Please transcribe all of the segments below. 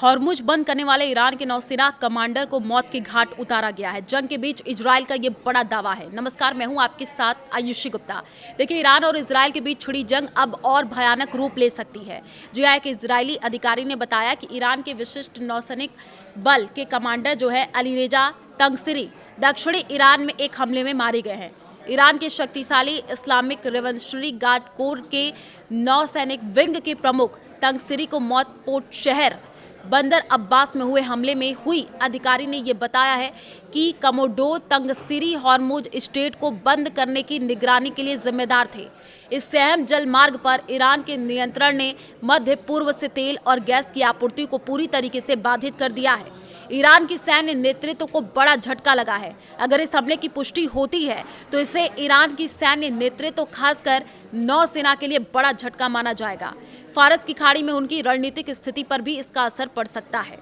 Hormuz बंद करने वाले ईरान के नौसेना कमांडर को मौत के घाट उतारा गया है। जंग के बीच इजराइल का ये बड़ा दावा है। नमस्कार, मैं हूं आपके साथ आयुषी गुप्ता। देखिए, ईरान और इजराइल के बीच छिड़ी जंग अब और भयानक रूप ले सकती है। जो एक इजरायली अधिकारी ने बताया कि ईरान के विशिष्ट नौसैनिक बल के कमांडर जो है अलीरेजा तंगसिरी दक्षिणी ईरान में एक हमले में मारे गए हैं। ईरान के शक्तिशाली इस्लामिक रेवोल्यूशनरी गार्ड कोर के नौसैनिक विंग के प्रमुख तंगसिरी को मौत पोर्ट शहर बंदर अब्बास में हुए हमले में हुई। अधिकारी ने यह बताया है कि कमोडोर तंगसिरी हॉर्मुज स्ट्रेट को बंद करने की निगरानी के लिए जिम्मेदार थे। इस अहम जल मार्ग पर ईरान के नियंत्रण ने मध्य पूर्व से तेल और गैस की आपूर्ति को पूरी तरीके से बाधित कर दिया है। ईरान की सैन्य नेतृत्व को बड़ा झटका लगा है। अगर इस हमले की पुष्टि होती है तो इसे ईरान की सैन्य नेतृत्व खासकर नौसेना के लिए बड़ा झटका माना जाएगा। फारस की खाड़ी में उनकी रणनीतिक स्थिति पर भी इसका असर पड़ सकता है।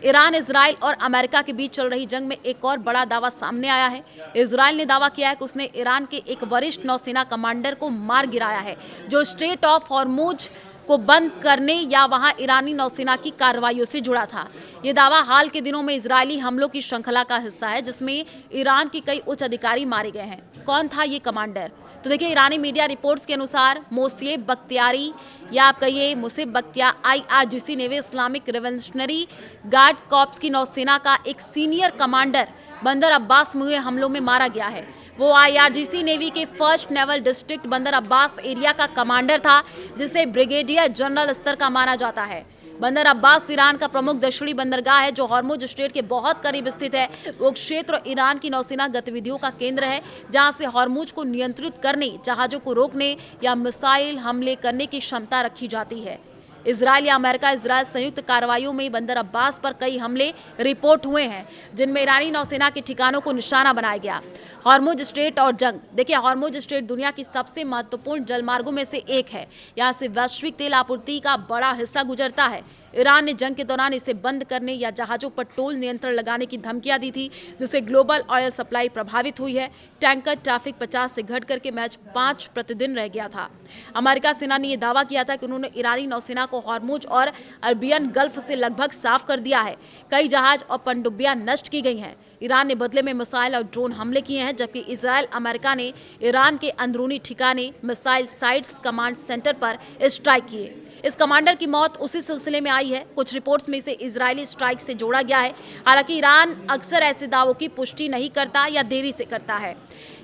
ईरान, इजराइल और अमेरिका के बीच चल रही जंग में एक और बड़ा दावा सामने आया है। इजराइल ने दावा किया है कि उसने ईरान के एक वरिष्ठ नौसेना कमांडर को मार गिराया है, जो स्ट्रेट ऑफ हॉर्मुज को बंद करने या वहां ईरानी नौसेना की कार्रवाइयों से जुड़ा था। ये दावा हाल के दिनों में इजरायली हमलों की श्रृंखला का हिस्सा है, जिसमें ईरान के कई उच्च अधिकारी मारे गए हैं। कौन था ये कमांडर? तो देखिए, ईरानी मीडिया रिपोर्ट्स के अनुसार मोसेब बख्तियारी या आप कहिए मुसेब बख्तिया IRGC navy Islamic revolutionary guard corps की नौसेना का एक सीनियर कमांडर बंदर अब्बास में हुए हमलों में मारा गया है। वो IRGC नेवी के फर्स्ट नेवल डिस्ट्रिक्ट बंदर अब्बास एरिया का कमांडर था, जिसे ब्रिगेडियर जनरल स्तर का माना जाता है। बंदर अब्बास ईरान का प्रमुख दक्षिणी बंदरगाह है, जो हॉर्मुज स्ट्रेट के बहुत करीब स्थित है। वो क्षेत्र ईरान की नौसेना गतिविधियों का केंद्र है, जहां से हॉर्मुज को नियंत्रित करने, जहाजों को रोकने या मिसाइल हमले करने की क्षमता रखी जाती है। इजराइल या अमेरिका इजराइल संयुक्त कार्रवाइयों में बंदर अब्बास पर कई हमले रिपोर्ट हुए हैं, जिनमें ईरानी नौसेना के ठिकानों को निशाना बनाया गया। हॉर्मुज स्ट्रेट और जंग। देखिए, हॉर्मुज स्ट्रेट दुनिया की सबसे महत्वपूर्ण जलमार्गों में से एक है। यहाँ से वैश्विक तेल आपूर्ति का बड़ा हिस्सा गुजरता है। ईरान ने जंग के दौरान इसे बंद करने या जहाजों पर टोल नियंत्रण लगाने की धमकियां दी थी, जिससे ग्लोबल ऑयल सप्लाई प्रभावित हुई है। टैंकर ट्रैफिक 50 से घट करके महज 5 प्रतिदिन रह गया था। अमेरिका सेना ने यह दावा किया था कि उन्होंने ईरानी नौसेना को हॉर्मुज और अरबियन गल्फ से लगभग साफ कर दिया है। कई जहाज और पनडुब्बियां नष्ट की गई हैं। ईरान ने बदले में मिसाइल और ड्रोन हमले किए हैं, जबकि इजराइल अमेरिका ने ईरान के अंदरूनी ठिकाने मिसाइल साइट्स कमांड सेंटर पर स्ट्राइक किए। इस कमांडर की मौत उसी सिलसिले में आई है। कुछ रिपोर्ट्स में इसे इजरायली स्ट्राइक से जोड़ा गया है। हालांकि ईरान अक्सर ऐसे दावों की पुष्टि नहीं करता या देरी से करता है।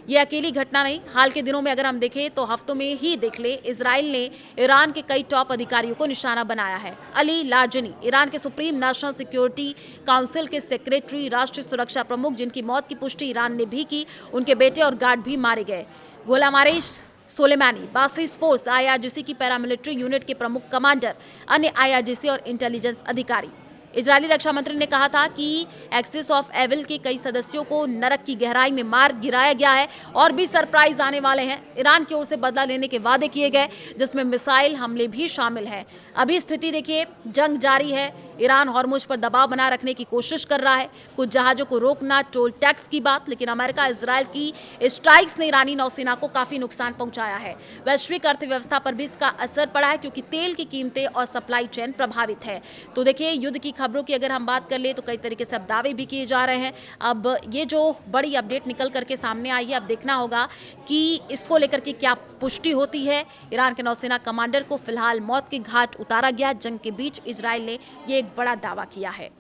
ये अकेली घटना नहीं, हाल के दिनों में अगर हम देखें तो हफ्तों में ही देख ले, इजराइल ने ईरान के कई टॉप अधिकारियों को निशाना बनाया है। अली लारजनी, ईरान के सुप्रीम नेशनल सिक्योरिटी काउंसिल के सेक्रेटरी, राष्ट्रीय सुरक्षा प्रमुख, जिनकी मौत की पुष्टि ईरान ने भी की। उनके बेटे और गार्ड भी मारे गए। गुलामारिश सोलेमानी, बासिस फोर्स IRGC की पैरामिलिट्री यूनिट के प्रमुख कमांडर, अन्य IRGC और इंटेलिजेंस अधिकारी। इजरायली रक्षा मंत्री ने कहा था कि एक्सिस ऑफ एविल के कई सदस्यों को नरक की गहराई में मार गिराया गया है और भी सरप्राइज आने वाले हैं। ईरान की ओर से बदला लेने के वादे किए गए, जिसमें मिसाइल हमले भी शामिल हैं। अभी स्थिति देखिए, जंग जारी है। ईरान हॉर्मुज पर दबाव बनाए रखने की कोशिश कर रहा है। कुछ जहाजों को रोकना, टोल टैक्स की बात, लेकिन अमेरिका इजराइल की स्ट्राइक्स ने ईरानी नौसेना को काफी नुकसान पहुंचाया है। वैश्विक अर्थव्यवस्था पर भी इसका असर पड़ा है, क्योंकि तेल की कीमतें और सप्लाई चेन प्रभावित है। तो देखिए, युद्ध की खबरों की अगर हम बात कर ले तो कई तरीके से अब दावे भी किए जा रहे हैं। अब ये जो बड़ी अपडेट निकल करके सामने आई है, अब देखना होगा कि इसको लेकर के क्या पुष्टि होती है। ईरान के नौसेना कमांडर को फिलहाल मौत के घाट उतारा गया। जंग के बीच इजराइल ने ये एक बड़ा दावा किया है।